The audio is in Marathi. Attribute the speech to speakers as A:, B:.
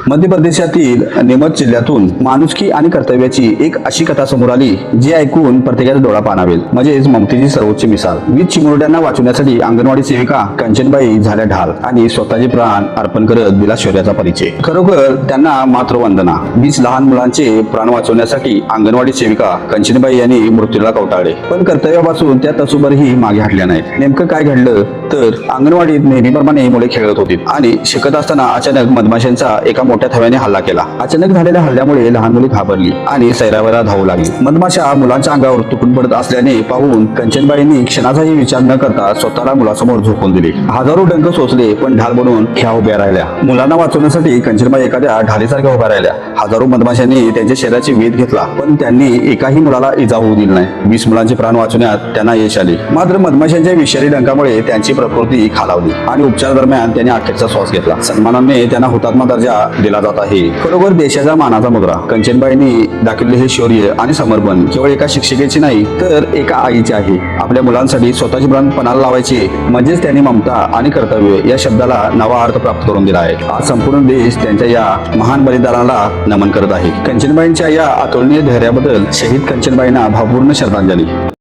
A: मध्य प्रदेशातील नीमच जिल्ह्यातून माणुसकी आणि कर्तव्याची एक अशी कथा समोर आली जी ऐकून प्रत्येकाचा डोळा पाणावेल. म्हणजेच ममतेची सर्वोच्च मिसाल. 20 चिमुरड्यांना वाचवण्यासाठी अंगणवाडी सेविका कंचनबाई झाल्या ढाल आणि स्वतःचे प्राण अर्पण करत दिला शौर्याचा परिचय. खरोखर त्यांना मात्र वंदना. 20 लहान मुलांचे प्राण वाचवण्यासाठी अंगणवाडी सेविका कंचनबाई यांनी मृत्यूला कवटाळले, पण कर्तव्यापासून त्या तसूभरही मागे हटल्या नाहीत. नेमकं काय घडलं तर अंगणवाडीत नेहमीप्रमाणे मुले खेळत होती आणि शिकत असताना अचानक मधमाशांचा एका मोठ्या थव्याने हल्ला केला. अचानक झालेल्या हल्ल्यामुळे लहान मुले घाबरली आणि सैरावैरा धावू लागली. मधमाशा मुलांच्या अंगावर तुटून पडत असल्याने पाहून कंचनबाईंनी क्षणाचाही विचार न करता स्वतःला मुलासमोर झोकून दिले. हजारो डंक सोचले, पण ढाल बनून ह्या उभ्या राहिल्या. मुलांना वाचवण्यासाठी कंचनबाई एखाद्या ढालीसारख्या उभ्या राहिल्या. हजारो मधमाशांनी त्यांच्या शरीराची वेध घेतला, पण त्यांनी एकाही मुलाला इजा होऊ दिली नाही. 20 मुलांचे प्राण वाचवण्यात त्यांना यश आले. मात्र मधमाशांच्या विषारी डंकामुळे त्यांची प्रकृती खालावली आणि उपचार दरम्यान त्यांनी अखेरचा श्वास घेतला. सन्मानाने त्यांना हुतात्मा दर्जा दिला जात आहे. खरोखर देशाचा मानाचा मुद्रा. कंचनबाईंनी दाखवले हे शौर्य आणि समर्पण केवळ एका शिक्षिकेचे नाही तर एका आईचे आहे. आपल्या मुलांसाठी स्वतःचे प्राण पणाला लावायचे म्हणजेच त्यांनी ममता आणि कर्तव्य या शब्दाला नवा अर्थ प्राप्त करून दिला आहे. आज संपूर्ण देश त्यांच्या या महान बलिदानाला नमन करत आहे. कंचनबाईंच्या या अतुलनीय धैर्याबद्दल शहीद कंचनबाईंना भावपूर्ण श्रद्धांजली.